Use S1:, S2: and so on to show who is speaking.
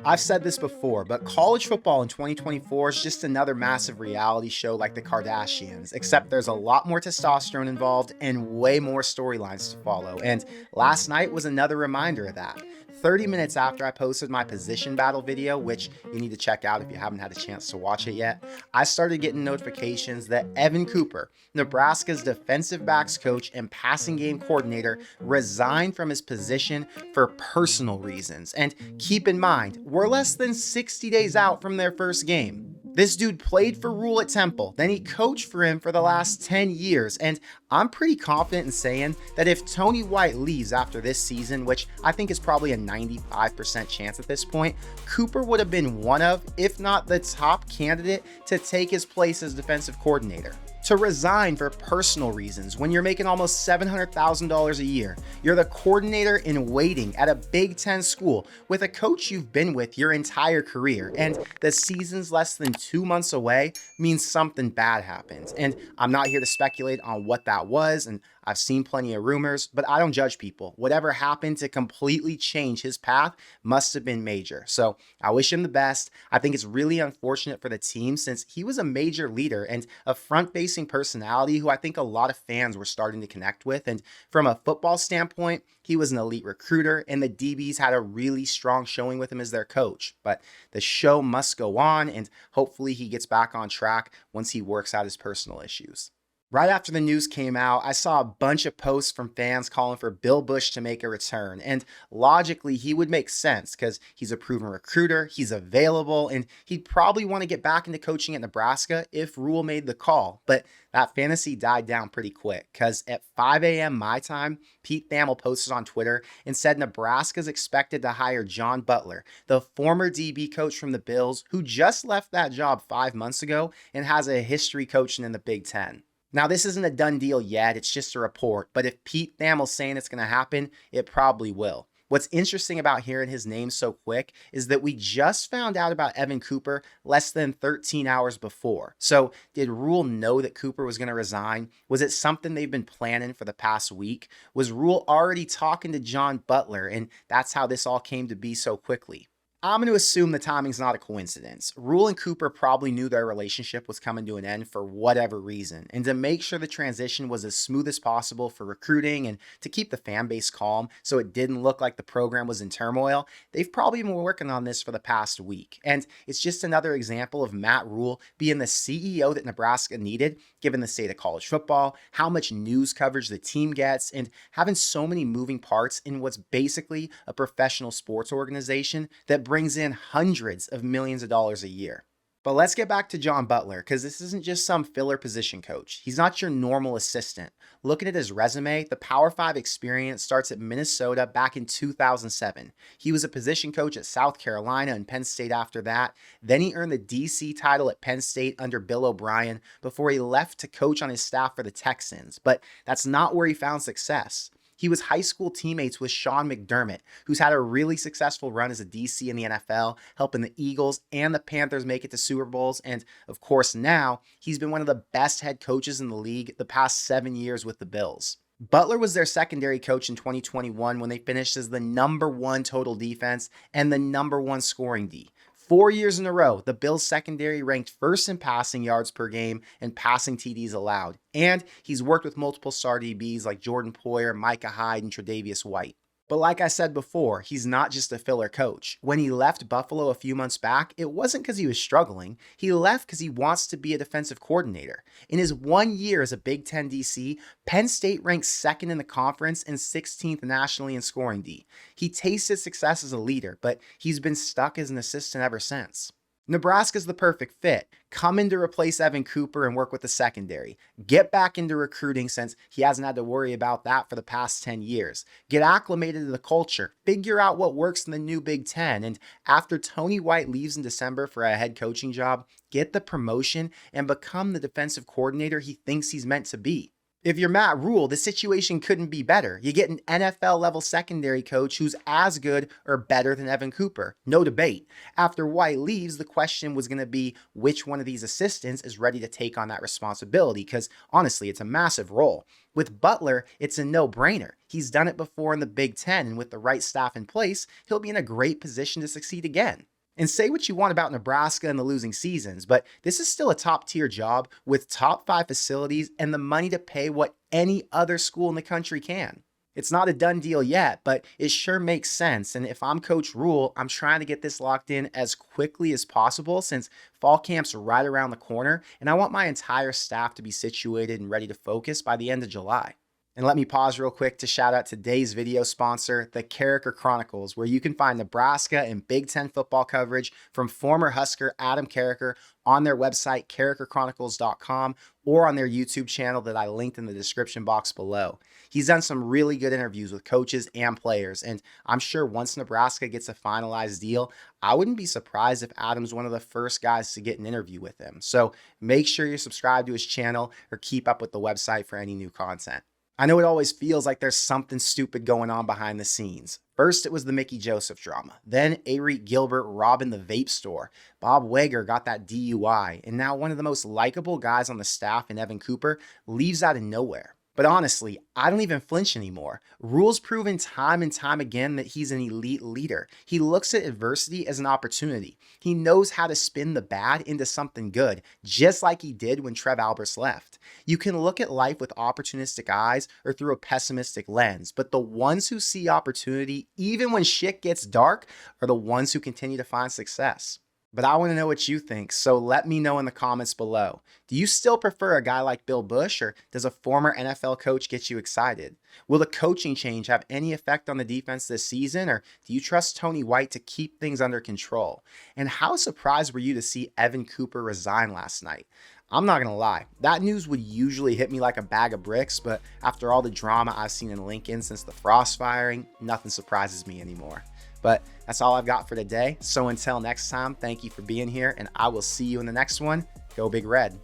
S1: I've said this before, but college football in 2024 is just another massive reality show like the Kardashians, except there's a lot more testosterone involved and way more storylines to follow. And last night was another reminder of that. 30 minutes after I posted my position battle video, which you need to check out if you haven't had a chance to watch it yet, I started getting notifications that Evan Cooper, Nebraska's defensive backs coach and passing game coordinator, resigned from his position for personal reasons. And keep in mind, we're less than 60 days out from their first game. This dude played for Rule at Temple, then he coached for him for the last 10 years, and I'm pretty confident in saying that if Tony White leaves after this season, which I think is probably a 95% chance at this point, Cooper would have been one of, if not the top candidate to take his place as defensive coordinator. To resign for personal reasons when you're making almost $700,000 a year. You're the coordinator in waiting at a Big Ten school with a coach you've been with your entire career, and the season's less than 2 months away means something bad happens. And I'm not here to speculate on what that was, and I've seen plenty of rumors, but I don't judge people. Whatever happened to completely change his path must have been major. So I wish him the best. I think it's really unfortunate for the team since he was a major leader and a front-facing personality who I think a lot of fans were starting to connect with. And from a football standpoint, he was an elite recruiter and the DBs had a really strong showing with him as their coach. But the show must go on and hopefully he gets back on track once he works out his personal issues. Right after the news came out, I saw a bunch of posts from fans calling for Bill Busch to make a return. And logically, he would make sense because he's a proven recruiter, he's available, and he'd probably want to get back into coaching at Nebraska if Rule made the call. But that fantasy died down pretty quick because at 5 a.m. my time, Pete Thamel posted on Twitter and said Nebraska's expected to hire John Butler, the former DB coach from the Bills who just left that job 5 months ago and has a history coaching in the Big Ten. Now, this isn't a done deal yet, it's just a report, but if Pete Thamel's saying it's going to happen, it probably will. What's interesting about hearing his name so quick is that we just found out about Evan Cooper less than 13 hours before. So did Rule know that Cooper was going to resign? Was it something they've been planning for the past week? Was Rule already talking to John Butler and that's how this all came to be so quickly? I'm going to assume the timing's not a coincidence. Rule and Cooper probably knew their relationship was coming to an end for whatever reason, and to make sure the transition was as smooth as possible for recruiting and to keep the fan base calm so it didn't look like the program was in turmoil, they've probably been working on this for the past week. And it's just another example of Matt Rule being the CEO that Nebraska needed, given the state of college football, how much news coverage the team gets, and having so many moving parts in what's basically a professional sports organization that brings in hundreds of millions of dollars a year. But let's get back to John Butler, because this isn't just some filler position coach. He's not your normal assistant. Looking at his resume, the Power 5 experience starts at Minnesota back in 2007. He was a position coach at South Carolina and Penn State after that. Then he earned the DC title at Penn State under Bill O'Brien before he left to coach on his staff for the Texans. But that's not where he found success. He was high school teammates with Sean McDermott, who's had a really successful run as a DC in the NFL, helping the Eagles and the Panthers make it to Super Bowls. And of course, now he's been one of the best head coaches in the league the past 7 years with the Bills. Butler was their secondary coach in 2021 when they finished as the #1 total defense and the #1 scoring D. 4 years in a row, the Bills secondary ranked first in passing yards per game and passing TDs allowed. And he's worked with multiple star DBs like Jordan Poyer, Micah Hyde, and Tre'Davious White. But like I said before, he's not just a filler coach. When he left Buffalo a few months back, it wasn't because he was struggling. He left because he wants to be a defensive coordinator. In his 1 year as a Big Ten DC, Penn State ranks second in the conference and 16th nationally in scoring D. He tasted success as a leader, but he's been stuck as an assistant ever since. Nebraska's the perfect fit. Come in to replace Evan Cooper and work with the secondary. Get back into recruiting since he hasn't had to worry about that for the past 10 years. Get acclimated to the culture. Figure out what works in the new Big Ten. And after Tony White leaves in December for a head coaching job, get the promotion and become the defensive coordinator he thinks he's meant to be. If you're Matt Rule, the situation couldn't be better. You get an NFL level secondary coach who's as good or better than Evan Cooper. No debate. After White leaves, the question was going to be which one of these assistants is ready to take on that responsibility, because honestly, it's a massive role. With Butler, it's a no-brainer. He's done it before in the Big Ten, and with the right staff in place, he'll be in a great position to succeed again. And say what you want about Nebraska and the losing seasons, but this is still a top-tier job with top 5 facilities and the money to pay what any other school in the country can. It's not a done deal yet, but it sure makes sense. And if I'm Coach Rule, I'm trying to get this locked in as quickly as possible since fall camp's right around the corner, and I want my entire staff to be situated and ready to focus by the end of July. And let me pause real quick to shout out today's video sponsor, the Carricker Chronicles, where you can find Nebraska and Big Ten football coverage from former Husker Adam Carricker on their website, carrickerchronicles.com, or on their YouTube channel that I linked in the description box below. He's done some really good interviews with coaches and players, and I'm sure once Nebraska gets a finalized deal, I wouldn't be surprised if Adam's one of the first guys to get an interview with him. So make sure you're subscribed to his channel or keep up with the website for any new content. I know it always feels like there's something stupid going on behind the scenes. First, it was the Mickey Joseph drama. Then, Arik Gilbert robbing the vape store. Bob Wager got that DUI. And now one of the most likable guys on the staff in Evan Cooper leaves out of nowhere. But honestly, I don't even flinch anymore. Rule's proven time and time again that he's an elite leader. He looks at adversity as an opportunity. He knows how to spin the bad into something good, just like he did when Trev Alberts left. You can look at life with opportunistic eyes or through a pessimistic lens, but the ones who see opportunity, even when shit gets dark, are the ones who continue to find success. But I want to know what you think, so let me know in the comments below. Do you still prefer a guy like Bill Busch, or does a former NFL coach get you excited? Will the coaching change have any effect on the defense this season, or do you trust Tony White to keep things under control? And how surprised were you to see Evan Cooper resign last night? I'm not gonna lie, that news would usually hit me like a bag of bricks, but after all the drama I've seen in Lincoln since the Frost firing, nothing surprises me anymore. But that's all I've got for today. So until next time, thank you for being here, and I will see you in the next one. Go Big Red.